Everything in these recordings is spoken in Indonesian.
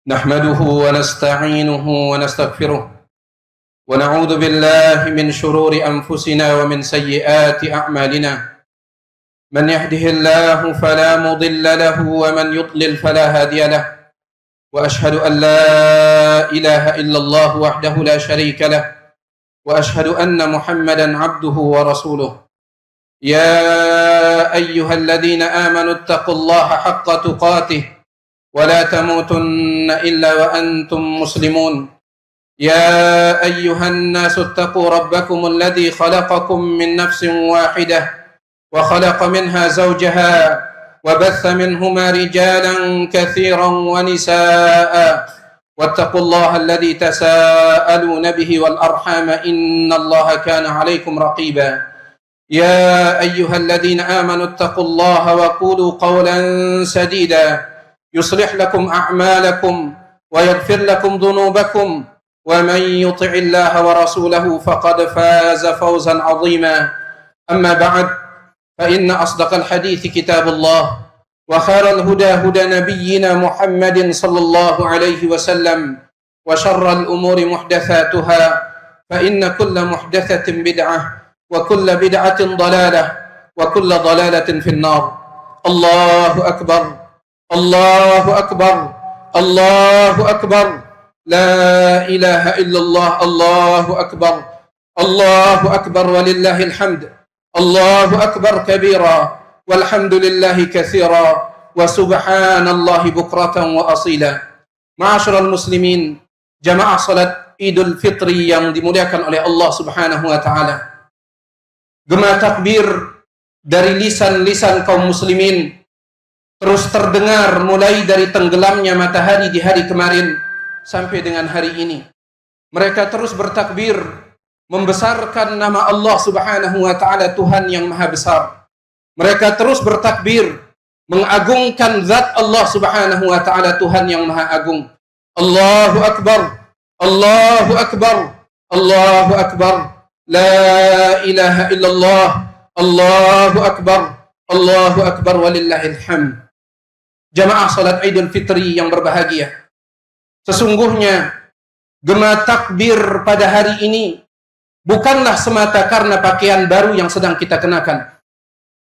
نحمده ونستعينه ونستغفره ونعوذ بالله من شرور أنفسنا ومن سيئات أعمالنا من يهده الله فلا مضل له ومن يضلل فلا هادي له وأشهد أن لا إله إلا الله وحده لا شريك له وأشهد أن محمدا عبده ورسوله يا أيها الذين آمنوا اتقوا الله حق تقاته ولا تموتن إلا وأنتم مسلمون يا أيها الناس اتقوا ربكم الذي خلقكم من نفس واحدة وخلق منها زوجها وبث منهما رجالا كثيرا ونساء واتقوا الله الذي تساءلون به والأرحام إن الله كان عليكم رقيبا يا أيها الذين آمنوا اتقوا الله وقولوا قولا سديدا يصلح لكم أعمالكم ويغفر لكم ذنوبكم ومن يطع الله ورسوله فقد فاز فوزا عظيما أما بعد فإن أصدق الحديث كتاب الله وخير الهدى هدى نبينا محمد صلى الله عليه وسلم وشر الأمور محدثاتها فإن كل محدثة بدعة وكل بدعة ضلالة وكل ضلالة في النار الله أكبر الله أكبر الله أكبر لا إله إلا الله الله أكبر الله أكبر ولله الحمد الله أكبر كبيرا والحمد لله كثيرا وسبحان الله بكرة وأصيلا. Ma'asyiral muslimin, jamaah salat Idul Fitri yang dimuliakan oleh Allah Subhanahu wa taala. Gema takbir dari lisan-lisan kaum muslimin terus terdengar mulai dari tenggelamnya matahari di hari kemarin sampai dengan hari ini. Mereka terus bertakbir membesarkan nama Allah Subhanahu wa taala, Tuhan yang Maha Besar. Mereka terus bertakbir mengagungkan zat Allah Subhanahu wa taala, Tuhan yang Maha Agung. Allahu Akbar, Allahu Akbar, Allahu Akbar. La ilaha illallah, Allahu Akbar, Allahu Akbar walillahil hamd. Jamaah salat Idul Fitri yang berbahagia, sesungguhnya gema takbir pada hari ini bukanlah semata karena pakaian baru yang sedang kita kenakan,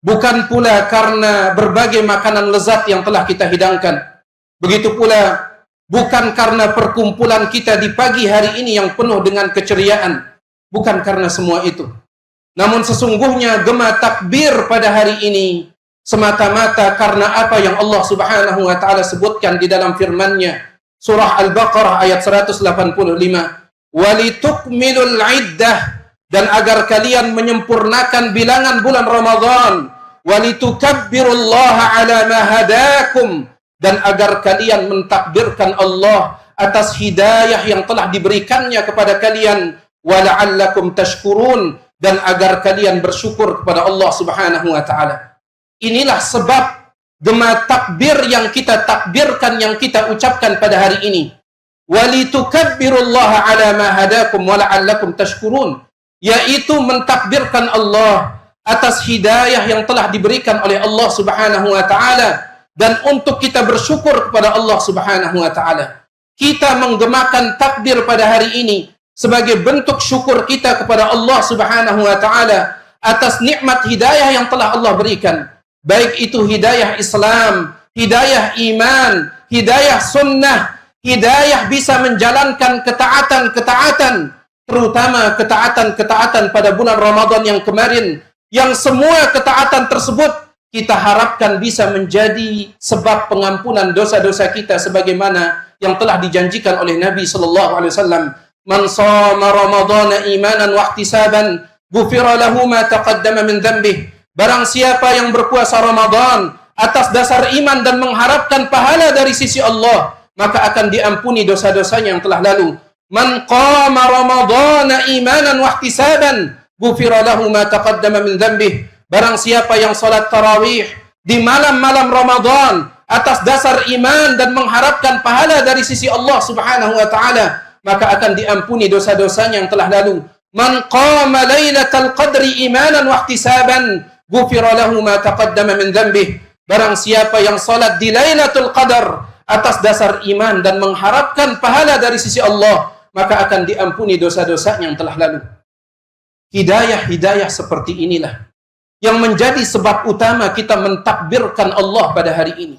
bukan pula karena berbagai makanan lezat yang telah kita hidangkan, begitu pula bukan karena perkumpulan kita di pagi hari ini yang penuh dengan keceriaan, bukan karena semua itu. Namun sesungguhnya gema takbir pada hari ini semata-mata karena apa yang Allah Subhanahu wa taala sebutkan di dalam firman-Nya, surah Al-Baqarah ayat 185, "Walitukmilul iddah," dan agar kalian menyempurnakan bilangan bulan Ramadan, "Walitukabbirullaha 'ala ma hadakum," dan agar kalian mentakbirkan Allah atas hidayah yang telah diberikannya kepada kalian, "Wala'allakum tashkurun," dan agar kalian bersyukur kepada Allah Subhanahu wa taala. Inilah sebab gema takbir yang kita takbirkan, yang kita ucapkan pada hari ini. Walitukabbirullaha 'ala ma hadakum wa la'allakum tashkurun, yaitu mentakbirkan Allah atas hidayah yang telah diberikan oleh Allah Subhanahu wa taala dan untuk kita bersyukur kepada Allah Subhanahu wa taala. Kita menggemakan takbir pada hari ini sebagai bentuk syukur kita kepada Allah Subhanahu wa taala atas nikmat hidayah yang telah Allah berikan. Baik itu hidayah Islam, hidayah iman, hidayah sunnah, hidayah bisa menjalankan ketaatan-ketaatan, terutama ketaatan-ketaatan pada bulan Ramadan yang kemarin, yang semua ketaatan tersebut kita harapkan bisa menjadi sebab pengampunan dosa-dosa kita sebagaimana yang telah dijanjikan oleh Nabi sallallahu alaihi wasallam. Man shoma ramadhana imanan wa ihtisaban ghufira lahu ma taqaddama min dhanbihi. Barang siapa yang berpuasa Ramadan atas dasar iman dan mengharapkan pahala dari sisi Allah, maka akan diampuni dosa-dosanya yang telah lalu. Man qama ramadhana imanan wa ihtisaban ghufira lahu ma taqaddama min dhanbihi. Barang siapa yang salat tarawih di malam-malam Ramadan atas dasar iman dan mengharapkan pahala dari sisi Allah Subhanahu wa taala, maka akan diampuni dosa-dosanya yang telah lalu. Man qama lailatal qadri imanan wa ihtisaban ghufira lahu ma taqaddama min dhanbihi. Barang siapa yang salat di Lailatul Qadar atas dasar iman dan mengharapkan pahala dari sisi Allah, maka akan diampuni dosa-dosa yang telah lalu. Hidayah-hidayah seperti inilah yang menjadi sebab utama kita mentakbirkan Allah pada hari ini.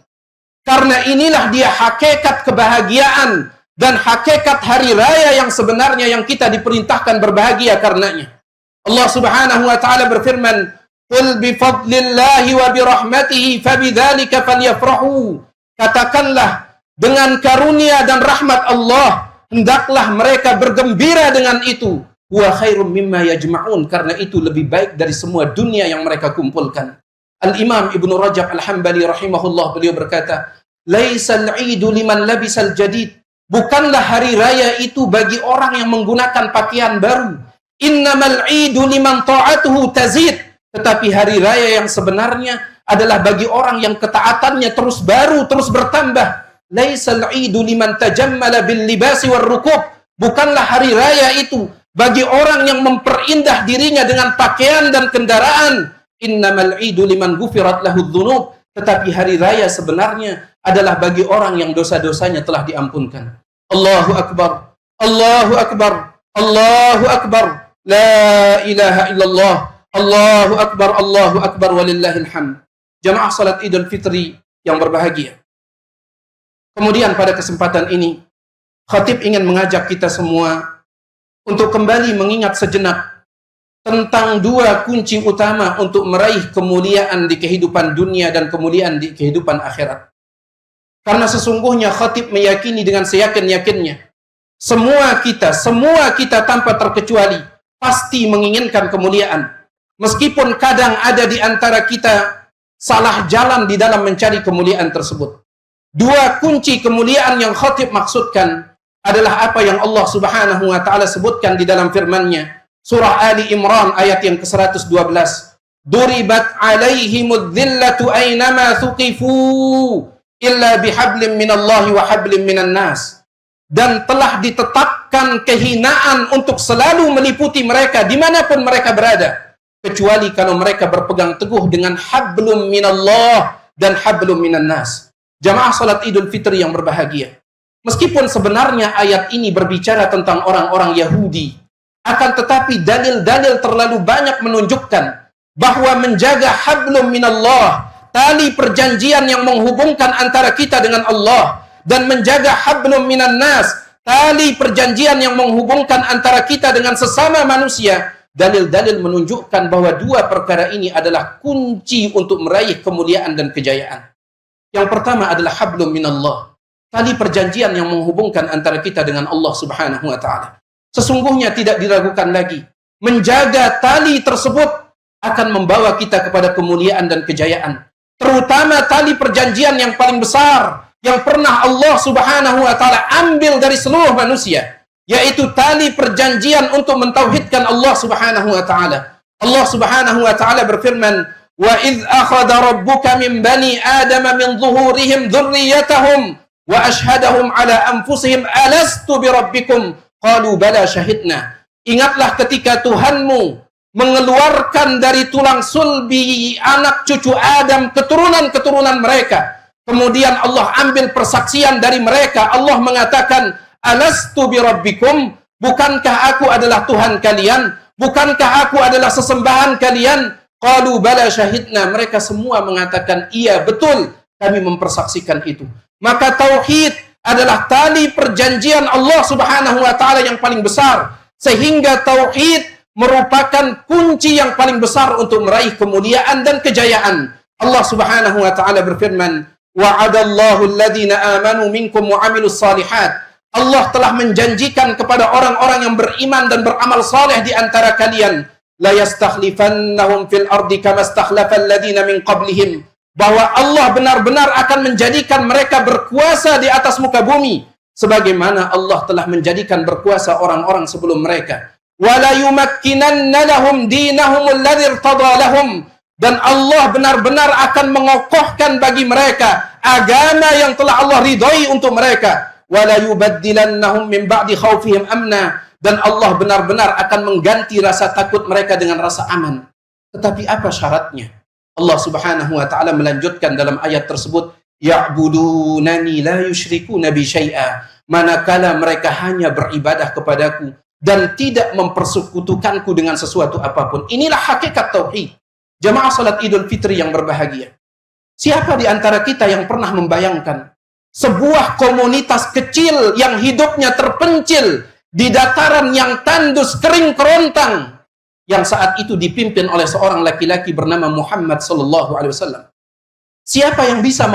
Karena inilah dia hakikat kebahagiaan dan hakikat hari raya yang sebenarnya yang kita diperintahkan berbahagia karenanya. Allah Subhanahu wa taala berfirman, "Qul bi fadlillahi wa bi rahmatihi fabidzalika falyafrahu." Katakanlah, dengan karunia dan rahmat Allah hendaklah mereka bergembira dengan itu. Wa khairum mimma yajma'un, karena itu lebih baik dari semua dunia yang mereka kumpulkan. Al-Imam Ibnu Rajab Al-Hambali rahimahullah, beliau berkata, "Laisal 'idu liman labisal jadid." Bukanlah hari raya itu bagi orang yang menggunakan pakaian baru. Innamal 'idu liman ta'atuhu tazid. Tetapi hari raya yang sebenarnya adalah bagi orang yang ketaatannya terus baru, terus bertambah. Laisal 'idu liman tajammala bil libasi war rukub. Bukanlah hari raya itu bagi orang yang memperindah dirinya dengan pakaian dan kendaraan. Innamal 'idu liman ghufirat lahu dzunub. Tetapi hari raya sebenarnya adalah bagi orang yang dosa-dosanya telah diampunkan. Allahu akbar. Allahu akbar. Allahu akbar. La ilaha illallah. Allahu akbar. Allahu akbar walillahil hamd. Jamaah salat Idul Fitri yang berbahagia. Kemudian pada kesempatan ini, khatib ingin mengajak kita semua untuk kembali mengingat sejenak tentang dua kunci utama untuk meraih kemuliaan di kehidupan dunia dan kemuliaan di kehidupan akhirat. Karena sesungguhnya khatib meyakini dengan seyakin-yakinnya, semua kita tanpa terkecuali pasti menginginkan kemuliaan. Meskipun kadang ada di antara kita salah jalan di dalam mencari kemuliaan tersebut. Dua kunci kemuliaan yang khatib maksudkan adalah apa yang Allah Subhanahu wa taala sebutkan di dalam firman-Nya, surah Ali Imran ayat yang ke-112. Duribat 'alaihimudz dzillatu aynama thuqifu illa bihablin minallahi wa hablin minan nas. Dan telah ditetapkan kehinaan untuk selalu meliputi mereka dimanapun mereka berada, kecuali kalau mereka berpegang teguh dengan hablum minallah dan hablum minan nas. Jamaah salat Idul Fitri yang berbahagia. Meskipun sebenarnya ayat ini berbicara tentang orang-orang Yahudi, akan tetapi dalil-dalil terlalu banyak menunjukkan bahwa menjaga hablum minallah, tali perjanjian yang menghubungkan antara kita dengan Allah, dan menjaga hablum minan nas, tali perjanjian yang menghubungkan antara kita dengan sesama manusia, dalil-dalil menunjukkan bahwa dua perkara ini adalah kunci untuk meraih kemuliaan dan kejayaan. Yang pertama adalah hablum minallah, tali perjanjian yang menghubungkan antara kita dengan Allah Subhanahu wa taala. Sesungguhnya tidak diragukan lagi, menjaga tali tersebut akan membawa kita kepada kemuliaan dan kejayaan. Terutama tali perjanjian yang paling besar yang pernah Allah Subhanahu wa taala ambil dari seluruh manusia, yaitu tali perjanjian untuk mentauhidkan Allah Subhanahu wa taala. Allah Subhanahu wa taala berfirman, "Wa idz akhadha rabbuka min bani adama min zuhurihim dzurriyyatahum wa ashhadahum ala anfusihim alastu birabbikum qalu bala syahidna." Ingatlah ketika Tuhanmu mengeluarkan dari tulang sulbi anak cucu Adam keturunan-keturunan mereka. Kemudian Allah ambil persaksian dari mereka. Allah mengatakan, "Alastu birabbikum?" Bukankah aku adalah Tuhan kalian? Bukankah aku adalah sesembahan kalian? Qalu bala syahidna. Mereka semua mengatakan, iya betul, kami mempersaksikan itu. Maka tauhid adalah tali perjanjian Allah Subhanahu wa taala yang paling besar, sehingga tauhid merupakan kunci yang paling besar untuk meraih kemuliaan dan kejayaan. Allah Subhanahu wa taala berfirman, "Wa'adallahu alladhina amanu minkum wa 'amilus shalihat." Allah telah menjanjikan kepada orang-orang yang beriman dan beramal saleh di antara kalian, la yastakhlifannahum fil ardi kama stakhlafal ladina min qablihim, bahwa Allah benar-benar akan menjadikan mereka berkuasa di atas muka bumi sebagaimana Allah telah menjadikan berkuasa orang-orang sebelum mereka. Wala yumakkinanna lahum dinahum alladzi irtada lahum, dan Allah benar-benar akan mengokohkan bagi mereka agama yang telah Allah ridhoi untuk mereka. Wala yubaddilannahum min ba'di khaufihim amna, dan Allah benar-benar akan mengganti rasa takut mereka dengan rasa aman. Tetapi apa syaratnya? Allah Subhanahu wa taala melanjutkan dalam ayat tersebut, ya'budunani la yusyrikuna bi syai'a, manakala mereka hanya beribadah kepadaku dan tidak mempersekutukanku dengan sesuatu apapun. Inilah hakikat tauhid. Jamaah salat Idul Fitri yang berbahagia. Siapa di antara kita yang pernah membayangkan sebuah komunitas kecil yang hidupnya terpencil di dataran yang tandus kering kerontang, yang saat itu dipimpin oleh seorang laki-laki bernama Muhammad sallallahu alaihi wasallam? Siapa yang bisa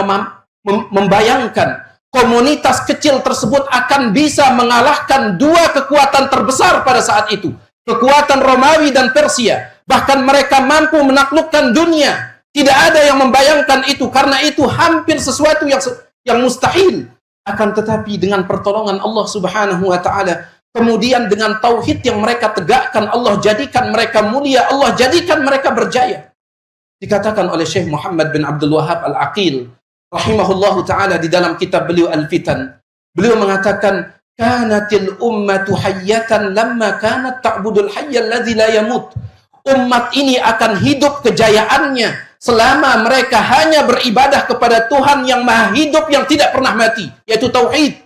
membayangkan komunitas kecil tersebut akan bisa mengalahkan dua kekuatan terbesar pada saat itu, kekuatan Romawi dan Persia? Bahkan mereka mampu menaklukkan dunia. Tidak ada yang membayangkan itu, karena itu hampir sesuatu yang mustahil. Akan tetapi dengan pertolongan Allah Subhanahu wa taala, kemudian dengan tauhid yang mereka tegakkan, Allah jadikan mereka mulia, Allah jadikan mereka berjaya. Dikatakan oleh Syekh Muhammad bin Abdul Wahhab Al-Aqil rahimahullahu taala di dalam kitab beliau Al-Fitan, beliau mengatakan, kanatil ummatu hayyatan lamma kanat ta'budul hayyal ladzi la yamut. Umat ini akan hidup kejayaannya selama mereka hanya beribadah kepada Tuhan yang maha hidup yang tidak pernah mati, yaitu tauhid.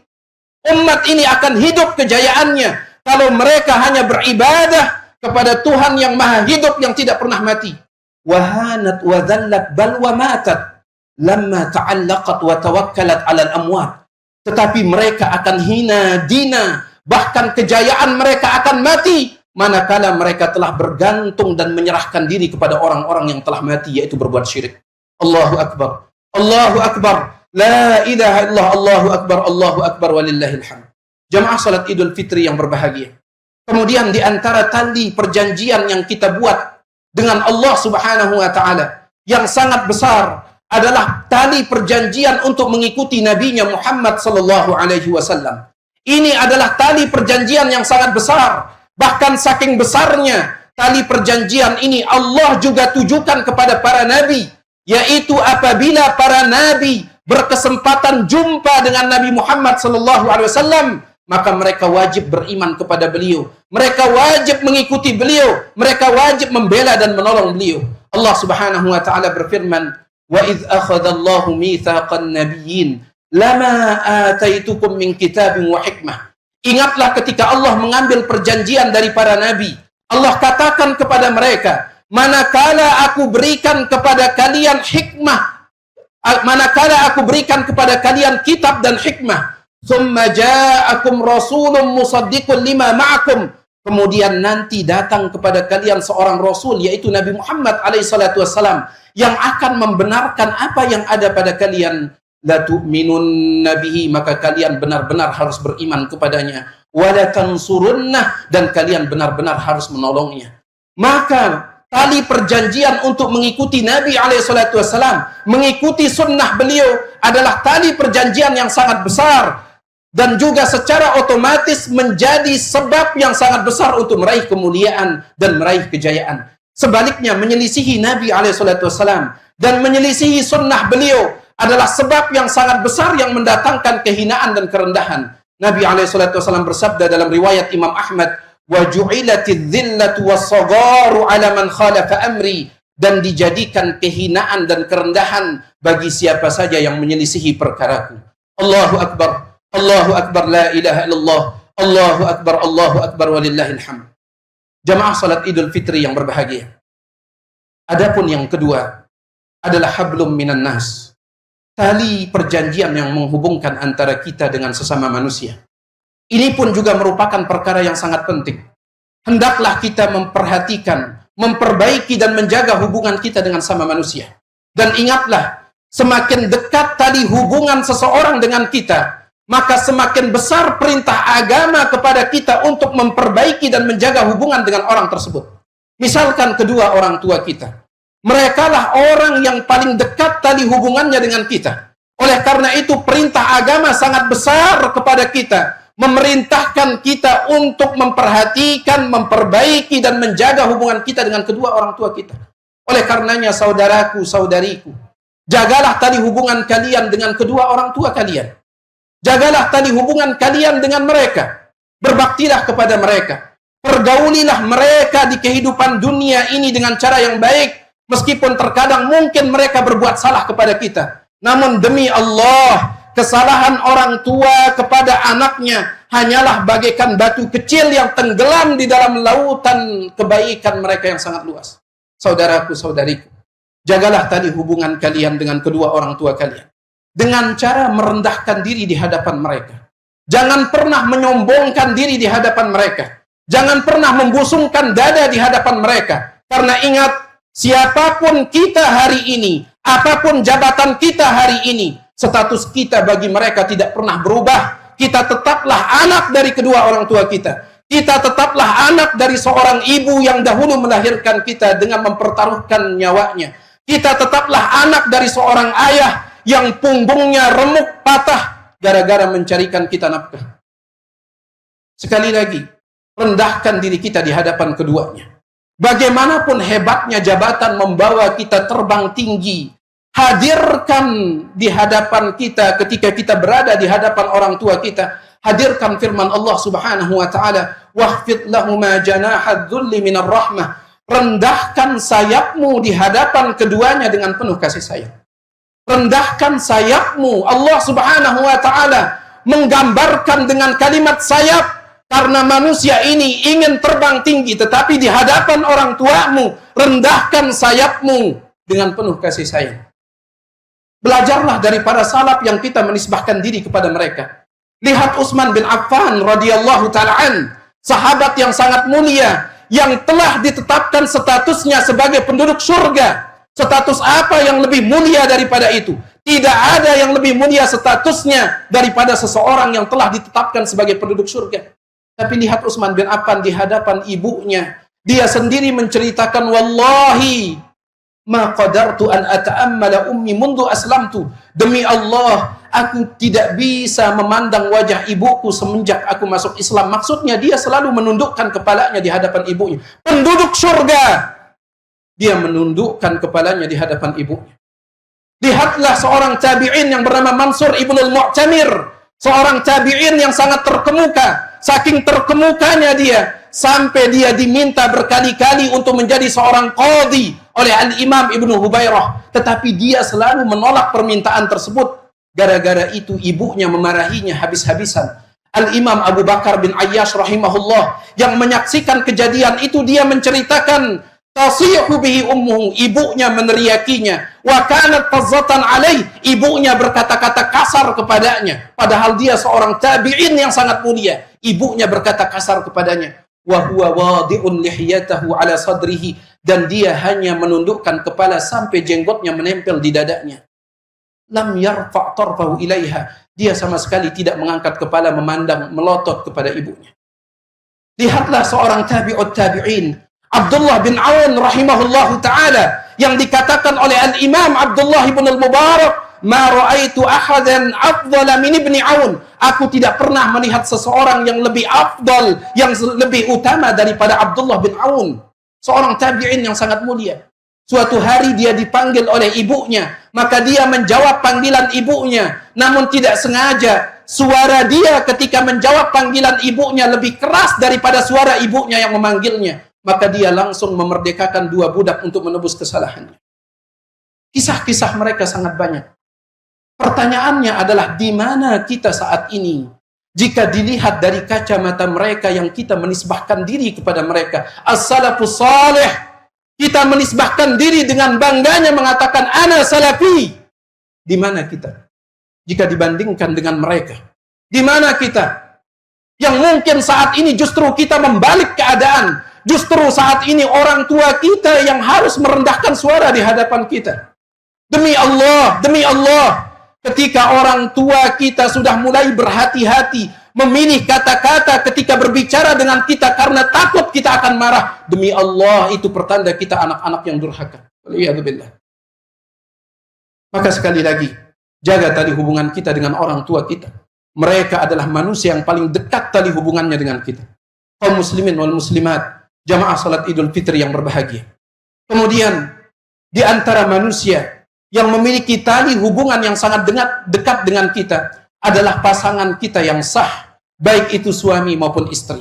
Umat ini akan hidup kejayaannya kalau mereka hanya beribadah kepada Tuhan yang maha hidup yang tidak pernah mati. Wahanat wa dhallat bal wa matat lamma ta'allaqat wa tawakkalat 'alal amwat. Tetapi mereka akan hina dina, bahkan kejayaan mereka akan mati manakala mereka telah bergantung dan menyerahkan diri kepada orang-orang yang telah mati, yaitu berbuat syirik. Allahu Akbar. Allahu Akbar. La ilaha illallah. Allahu Akbar. Allahu Akbar walillahil hamd. Jamaah salat Idul Fitri yang berbahagia. Kemudian di antara tali perjanjian yang kita buat dengan Allah Subhanahu wa taala yang sangat besar adalah tali perjanjian untuk mengikuti nabinya Muhammad sallallahu alaihi wasallam. Ini adalah tali perjanjian yang sangat besar. Bahkan saking besarnya tali perjanjian ini, Allah juga tujukan kepada para nabi, yaitu apabila para nabi berkesempatan jumpa dengan Nabi Muhammad sallallahu alaihi wasallam, maka mereka wajib beriman kepada beliau, mereka wajib mengikuti beliau, mereka wajib membela dan menolong beliau. Allah Subhanahu wa taala berfirman, "Wa idz akhadallahu mitsaqan nabiyyin lama ataitukum min kitabin wa hikmah." Ingatlah ketika Allah mengambil perjanjian dari para nabi. Allah katakan kepada mereka, manakala aku berikan kepada kalian hikmah, manakala aku berikan kepada kalian kitab dan hikmah, thumma ja'akum rasulun musaddiqun lima ma'akum, kemudian nanti datang kepada kalian seorang rasul, yaitu Nabi Muhammad alaihissalatu wassalam, yang akan membenarkan apa yang ada pada kalian, la tu'minun nabihi, maka kalian benar-benar harus beriman kepadanya, wa la tansurunnah, dan kalian benar-benar harus menolongnya. Maka tali perjanjian untuk mengikuti Nabi alaihissalatu wassalam, mengikuti sunnah beliau adalah tali perjanjian yang sangat besar, dan juga secara otomatis menjadi sebab yang sangat besar untuk meraih kemuliaan dan meraih kejayaan. Sebaliknya, menyelisihi Nabi alaihissalatu wassalam dan menyelisihi sunnah beliau adalah sebab yang sangat besar yang mendatangkan kehinaan dan kerendahan. Nabi alaihissalatu wassalam bersabda dalam riwayat Imam Ahmad, wa ju'ilatidz dhillatu was-sagharu 'ala man khalafa amri, dan dijadikan kehinaan dan kerendahan bagi siapa saja yang menyelisihi perkaraku. Allahu Akbar. Allahu Akbar, la ilaha illallah. Allahu Akbar, Allahu Akbar walillahil hamd. Jamaah salat Idul Fitri yang berbahagia. Adapun yang kedua adalah hablum minan nas. Tali perjanjian yang menghubungkan antara kita dengan sesama manusia. Ini pun juga merupakan perkara yang sangat penting. Hendaklah kita memperhatikan, memperbaiki dan menjaga hubungan kita dengan sama manusia. Dan ingatlah, semakin dekat tali hubungan seseorang dengan kita, maka semakin besar perintah agama kepada kita untuk memperbaiki dan menjaga hubungan dengan orang tersebut. Misalkan kedua orang tua kita. Merekalah orang yang paling dekat tali hubungannya dengan kita. Oleh karena itu, perintah agama sangat besar kepada kita, memerintahkan kita untuk memperhatikan, memperbaiki, dan menjaga hubungan kita dengan kedua orang tua kita. Oleh karenanya, saudaraku, saudariku, jagalah tali hubungan kalian dengan kedua orang tua kalian. Jagalah tali hubungan kalian dengan mereka. Berbaktilah kepada mereka. Pergaulilah mereka di kehidupan dunia ini dengan cara yang baik, meskipun terkadang mungkin mereka berbuat salah kepada kita. Namun demi Allah, kesalahan orang tua kepada anaknya hanyalah bagaikan batu kecil yang tenggelam di dalam lautan kebaikan mereka yang sangat luas. Saudaraku, saudariku, jagalah tali hubungan kalian dengan kedua orang tua kalian dengan cara merendahkan diri di hadapan mereka. Jangan pernah menyombongkan diri di hadapan mereka. Jangan pernah membusungkan dada di hadapan mereka. Karena ingat, siapapun kita hari ini, apapun jabatan kita hari ini, status kita bagi mereka tidak pernah berubah. Kita tetaplah anak dari kedua orang tua kita. Kita tetaplah anak dari seorang ibu yang dahulu melahirkan kita dengan mempertaruhkan nyawanya. Kita tetaplah anak dari seorang ayah yang punggungnya remuk patah gara-gara mencarikan kita nafkah. Sekali lagi, rendahkan diri kita di hadapan keduanya. Bagaimanapun hebatnya jabatan membawa kita terbang tinggi, hadirkan di hadapan kita ketika kita berada di hadapan orang tua kita. Hadirkan firman Allah Subhanahu wa taala, "Wahfid lahuma janahadz-dzulli minar rahmah." Rendahkan sayapmu di hadapan keduanya dengan penuh kasih sayang. Rendahkan sayapmu. Allah Subhanahu wa taala menggambarkan dengan kalimat sayap karena manusia ini ingin terbang tinggi, tetapi di hadapan orang tuamu, rendahkan sayapmu dengan penuh kasih sayang. Belajarlah dari para salaf yang kita menisbahkan diri kepada mereka. Lihat Utsman bin Affan radhiyallahu ta'ala an, sahabat yang sangat mulia, yang telah ditetapkan statusnya sebagai penduduk surga. Status apa yang lebih mulia daripada itu? Tidak ada yang lebih mulia statusnya daripada seseorang yang telah ditetapkan sebagai penduduk surga. Tapi lihat Utsman bin Affan di hadapan ibunya, dia sendiri menceritakan, "Wallahi ma qadartu an ata'ammala ummi mundu aslamtu." Demi Allah, aku tidak bisa memandang wajah ibuku semenjak aku masuk Islam. Maksudnya dia selalu menundukkan kepalanya di hadapan ibunya. Penduduk surga, dia menundukkan kepalanya di hadapan ibunya. Lihatlah seorang tabi'in yang bernama Mansur ibnul Mu'tamir, seorang tabi'in yang sangat terkemuka. Saking terkemukanya dia, sampai dia diminta berkali-kali untuk menjadi seorang qadhi oleh Al-Imam Ibnu Hubairah. Tetapi dia selalu menolak permintaan tersebut. Gara-gara itu ibunya memarahinya habis-habisan. Al-Imam Abu Bakar bin Ayyash rahimahullah yang menyaksikan kejadian itu, dia menceritakan, tasihu bihi ummuhu, ibunya meneriakinya, wa kanat tazzatan alaih, ibunya berkata-kata kasar kepadanya, padahal dia seorang tabi'in yang sangat mulia. Ibunya berkata kasar kepadanya, wa huwa wadi'un lihiyatahu ala sadrihi, dan dia hanya menundukkan kepala sampai jenggotnya menempel di dadanya. Lam yarfa' tarfahu ilaiha, dia sama sekali tidak mengangkat kepala memandang, melotot kepada ibunya. Lihatlah seorang tabi'ut tabi'in, Abdullah bin Aun rahimahullahu ta'ala, yang dikatakan oleh Al-Imam Abdullah bin Al-Mubarak, ma ra'aitu ahadan afdala min ibni Aun, aku tidak pernah melihat seseorang yang lebih afdal, yang lebih utama daripada Abdullah bin Aun, seorang tabi'in yang sangat mulia. Suatu hari dia dipanggil oleh ibunya, maka dia menjawab panggilan ibunya, namun tidak sengaja suara dia ketika menjawab panggilan ibunya lebih keras daripada suara ibunya yang memanggilnya. Maka dia langsung memerdekakan dua budak untuk menebus kesalahannya. Kisah-kisah mereka sangat banyak. Pertanyaannya adalah, di mana kita saat ini? Jika dilihat dari kacamata mereka yang kita menisbahkan diri kepada mereka, as-salafus salih, kita menisbahkan diri dengan bangganya mengatakan, ana salafi. Di mana kita? Jika dibandingkan dengan mereka. Di mana kita? Yang mungkin saat ini justru kita membalik keadaan. Justru saat ini orang tua kita yang harus merendahkan suara di hadapan kita. Demi Allah, ketika orang tua kita sudah mulai berhati-hati, memilih kata-kata ketika berbicara dengan kita karena takut kita akan marah, demi Allah, itu pertanda kita anak-anak yang durhaka. Waliyadzubillah. Maka sekali lagi, jaga tali hubungan kita dengan orang tua kita. Mereka adalah manusia yang paling dekat tali hubungannya dengan kita. Kaum muslimin wal muslimat, jamaah salat Idul Fitri yang berbahagia. Kemudian, di antara manusia yang memiliki tali hubungan yang sangat dekat dengan kita adalah pasangan kita yang sah, baik itu suami maupun istri.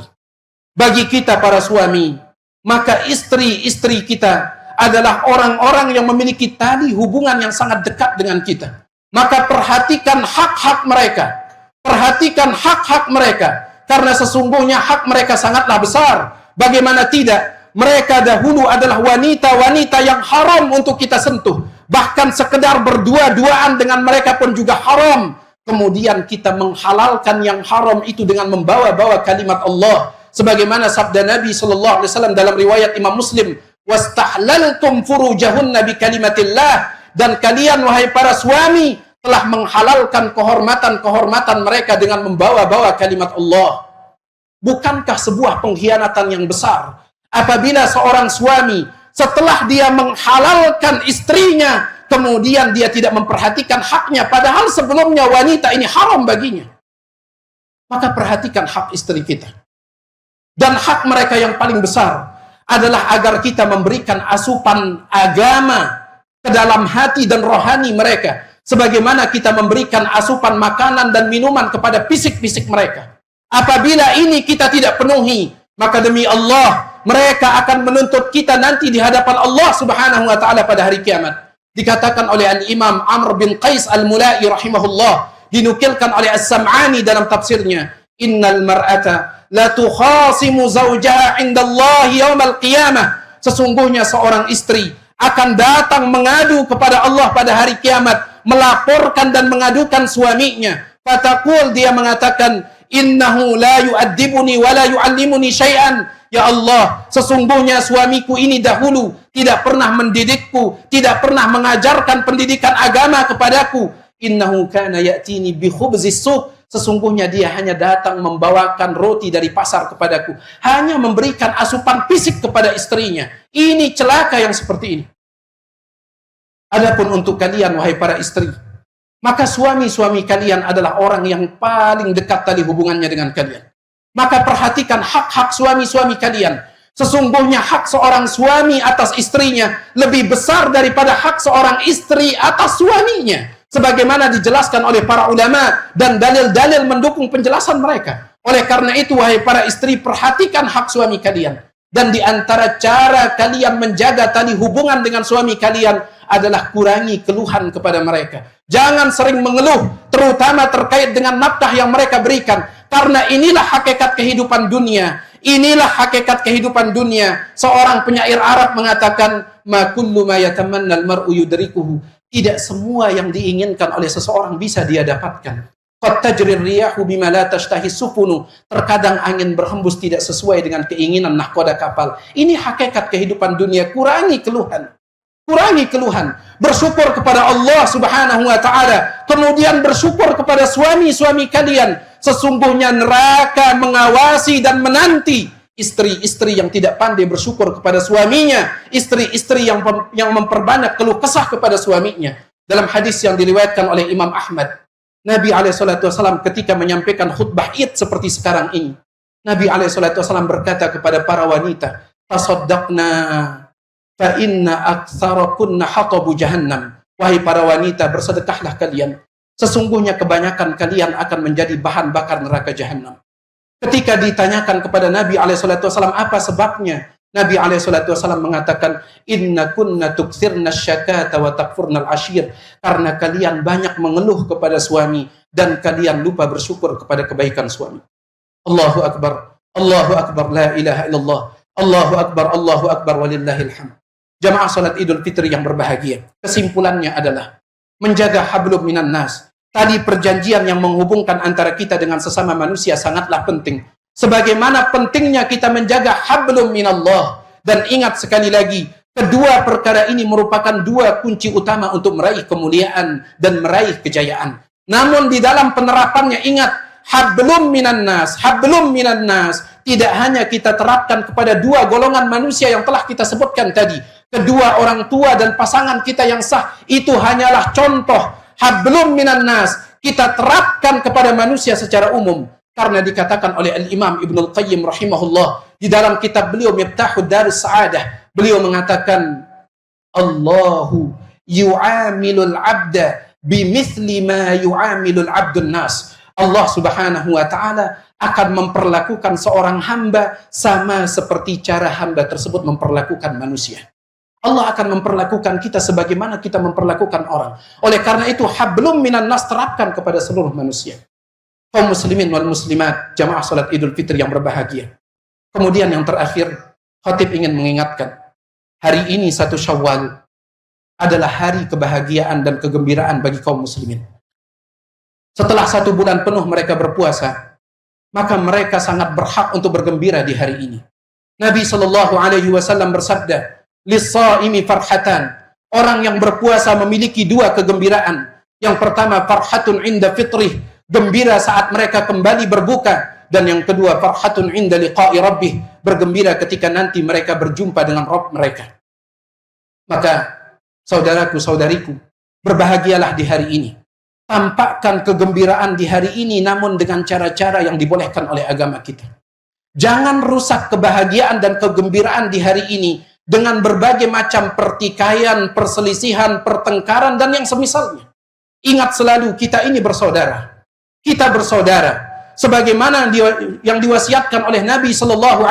Bagi kita para suami, maka istri-istri kita adalah orang-orang yang memiliki tali hubungan yang sangat dekat dengan kita. Maka perhatikan hak-hak mereka. Perhatikan hak-hak mereka. Karena sesungguhnya hak mereka sangatlah besar. Bagaimana tidak? Mereka dahulu adalah wanita-wanita yang haram untuk kita sentuh. Bahkan sekedar berdua-duaan dengan mereka pun juga haram. Kemudian kita menghalalkan yang haram itu dengan membawa-bawa kalimat Allah. Sebagaimana sabda Nabi SAW dalam riwayat Imam Muslim, wastahlaltum furujahunna bi kalimatillah, dan kalian wahai para suami telah menghalalkan kehormatan-kehormatan mereka dengan membawa-bawa kalimat Allah. Bukankah sebuah pengkhianatan yang besar apabila seorang suami setelah dia menghalalkan istrinya kemudian dia tidak memperhatikan haknya, padahal sebelumnya wanita ini haram baginya. Maka perhatikan hak istri kita. Dan hak mereka yang paling besar adalah agar kita memberikan asupan agama ke dalam hati dan rohani mereka. Sebagaimana kita memberikan asupan makanan dan minuman kepada fisik-fisik mereka. Apabila ini kita tidak penuhi, maka demi Allah, mereka akan menuntut kita nanti di hadapan Allah Subhanahu wa Ta'ala pada hari kiamat. Dikatakan oleh Al-Imam Amr bin Qais Al-Mulai rahimahullah, dinukilkan oleh As-Sam'ani dalam tafsirnya, innal mar'ata la tukhasimu zawjaha indallahi yaumal qiyamah. Sesungguhnya seorang istri akan datang mengadu kepada Allah pada hari kiamat, melaporkan dan mengadukan suaminya. Fatakul, dia mengatakan, innahu la yu'addibuni wa la yu'allimuni syai'an. Ya Allah, sesungguhnya suamiku ini dahulu tidak pernah mendidikku, tidak pernah mengajarkan pendidikan agama kepadaku. Innahu kana ya'tini bi khubzis suq. Sesungguhnya dia hanya datang membawakan roti dari pasar kepadaku, hanya memberikan asupan fisik kepada istrinya. Ini celaka yang seperti ini. Adapun untuk kalian wahai para istri, maka suami-suami kalian adalah orang yang paling dekat tali hubungannya dengan kalian. Maka perhatikan hak-hak suami-suami kalian. Sesungguhnya hak seorang suami atas istrinya lebih besar daripada hak seorang istri atas suaminya. Sebagaimana dijelaskan oleh para ulama dan dalil-dalil mendukung penjelasan mereka. Oleh karena itu, wahai para istri, perhatikan hak suami kalian. Dan di antara cara kalian menjaga tali hubungan dengan suami kalian adalah kurangi keluhan kepada mereka. Jangan sering mengeluh, terutama terkait dengan nafkah yang mereka berikan. Karena inilah hakikat kehidupan dunia. Inilah hakikat kehidupan dunia. Seorang penyair Arab mengatakan, ma kullu ma yatamanna al-mar'u yudrikuhu. Tidak semua yang diinginkan oleh seseorang bisa dia dapatkan. Qad tajri riyahu bima la tashtahi sufunu. Terkadang angin berhembus tidak sesuai dengan keinginan nahkoda kapal. Ini hakikat kehidupan dunia. Kurangi keluhan. Kurangi keluhan. Bersyukur kepada Allah Subhanahu wa Ta'ala. Kemudian bersyukur kepada suami-suami kalian. Sesungguhnya neraka mengawasi dan menanti istri-istri yang tidak pandai bersyukur kepada suaminya, istri-istri yang memperbanyak keluh kesah kepada suaminya. Dalam hadis yang diriwayatkan oleh Imam Ahmad, Nabi SAW ketika menyampaikan khutbah Id seperti sekarang ini, Nabi SAW berkata kepada para wanita, tasaddaqna fa inna aktsarakunna hatabu jahannam. Wahai para wanita, bersedekahlah kalian. Sesungguhnya kebanyakan kalian akan menjadi bahan bakar neraka jahannam. Ketika ditanyakan kepada Nabi SAW apa sebabnya, Nabi SAW mengatakan, inna kunna tukthirna syakata wa takfurnal ashir. Karena kalian banyak mengeluh kepada suami dan kalian lupa bersyukur kepada kebaikan suami. Allahu Akbar, Allahu Akbar, la ilaha illallah, Allahu Akbar, walillahil hamd. Jamaah salat Idul Fitri yang berbahagia, kesimpulannya adalah menjaga hablum minan nas. Tali perjanjian yang menghubungkan antara kita dengan sesama manusia sangatlah penting. Sebagaimana pentingnya kita menjaga hablum minallah. Dan ingat sekali lagi, kedua perkara ini merupakan dua kunci utama untuk meraih kemuliaan dan meraih kejayaan. Namun di dalam penerapannya ingat, hablum minan nas, hablum minan nas. Tidak hanya kita terapkan kepada dua golongan manusia yang telah kita sebutkan tadi. Kedua orang tua dan pasangan kita yang sah, itu hanyalah contoh. Hablum minan nas kita terapkan kepada manusia secara umum, karena dikatakan oleh Al-Imam Ibnul Qayyim rahimahullah di dalam kitab beliau Miftahud Darus Sa'adah, beliau mengatakan Allahu yu'amilul abda bimithli ma yu'amilul abdun nas. Allah Subhanahu wa Ta'ala akan memperlakukan seorang hamba sama seperti cara hamba tersebut memperlakukan manusia. Allah akan memperlakukan kita sebagaimana kita memperlakukan orang. Oleh karena itu, hablum minan nas terapkan kepada seluruh manusia. Kaum muslimin wal muslimat, jamaah salat Idul Fitri yang berbahagia. Kemudian yang terakhir, khatib ingin mengingatkan, hari ini 1 Syawal adalah hari kebahagiaan dan kegembiraan bagi kaum muslimin. Setelah 1 bulan penuh mereka berpuasa, maka mereka sangat berhak untuk bergembira di hari ini. Nabi SAW bersabda, "Lis-shaimi farhatan." Orang yang berpuasa memiliki 2 kegembiraan. Yang pertama, farhatun inda fitrih, gembira saat mereka kembali berbuka. Dan yang kedua, farhatun inda liqa'i rabbih, bergembira ketika nanti mereka berjumpa dengan Rabb mereka. Maka, saudaraku, saudariku, berbahagialah di hari ini. Tampakkan kegembiraan di hari ini, namun dengan cara-cara yang dibolehkan oleh agama kita. Jangan rusak kebahagiaan dan kegembiraan di hari ini dengan berbagai macam pertikaian, perselisihan, pertengkaran, dan yang semisalnya. Ingat selalu, kita ini bersaudara. Kita bersaudara. Sebagaimana yang diwasiatkan oleh Nabi SAW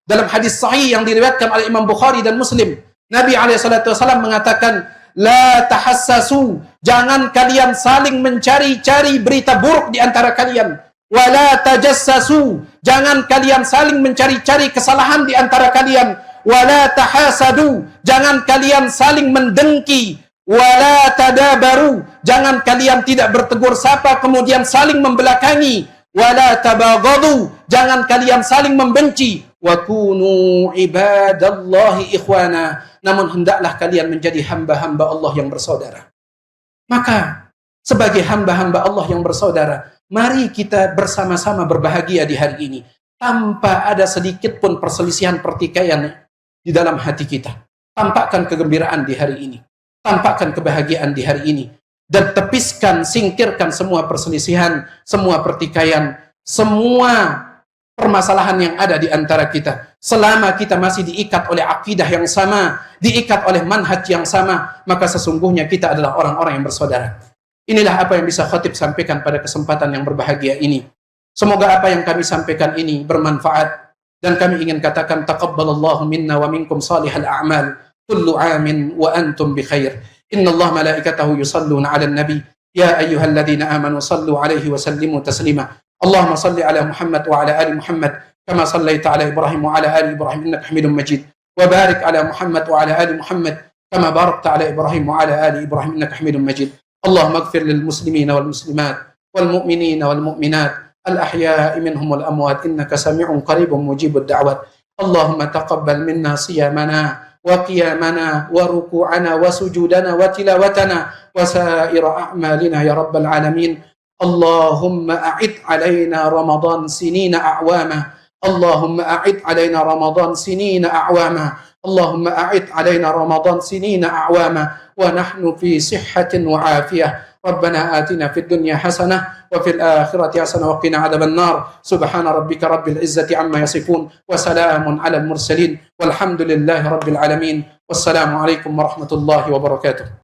dalam hadis sahih yang diriwayatkan oleh Imam Bukhari dan Muslim. Nabi SAW mengatakan, "La tahassasu." Jangan kalian saling mencari-cari berita buruk di antara kalian. "Wala tajassasu." Jangan kalian saling mencari-cari kesalahan di antara kalian. "Wala tahasadu." Jangan kalian saling mendengki. "Wala tadabaru." Jangan kalian tidak bertegur sapa kemudian saling membelakangi. "Wala tabaghadu." Jangan kalian saling membenci. "Wa kunu ibadallahi ikhwana." Namun hendaklah kalian menjadi hamba-hamba Allah yang bersaudara. Maka sebagai hamba-hamba Allah yang bersaudara, mari kita bersama-sama berbahagia di hari ini tanpa ada sedikit pun perselisihan pertikaian di dalam hati kita. Tampakkan kegembiraan di hari ini. Tampakkan kebahagiaan di hari ini. Dan tepiskan, singkirkan semua perselisihan, semua pertikaian, semua permasalahan yang ada di antara kita. Selama kita masih diikat oleh akidah yang sama, diikat oleh manhaj yang sama, maka sesungguhnya kita adalah orang-orang yang bersaudara. Inilah apa yang bisa khatib sampaikan pada kesempatan yang berbahagia ini. Semoga apa yang kami sampaikan ini bermanfaat. Dan kami ingin katakan, taqabbalallahu minna wa minkum salihal a'mal. Kullu amin wa antum bi khair. Inna Allah malaikatahu yusalluna ala nabi. Ya ayyuhalladzina amanu sallu alaihi wa sallimu taslima. Allahumma salli ala Muhammad wa ala ali Muhammad. Kama sallaita ala Ibrahim wa ala ali Ibrahim innaka Hamidum Majid. Wa barik ala Muhammad wa ala ali Muhammad. Kama barakta ala Ibrahim wa ala ali Ibrahim innaka Hamidum Majid. Allahumma ighfir lil muslimina wal muslimat wal mu'minina wal mu'minat al ahya'i minhum wal amwat innaka sami'un qaribun mujibud da'wat. Allahumma taqabbal minna siyamana wa qiyamana wa ruku'ana wa sujudana wa tilawatana wa sa'ira a'malina ya rabbal alamin. Allahumma a'id alaina Ramadan sinina a'wama. Allahumma a'id alaina Ramadan sinina a'wama. Allahumma a'id alaina Ramadan sinina a'wama wa nahnu fi sihhatin wa afiyah. Rabbana atina fid dunya hasanah wa fil akhirati hasanah wa qina adzaban nar. Subhana rabbika rabbil izzati amma yasifun wa salamun alal mursalin walhamdulillahi rabbil alamin. Wassalamu alaikum warahmatullahi wabarakatuh.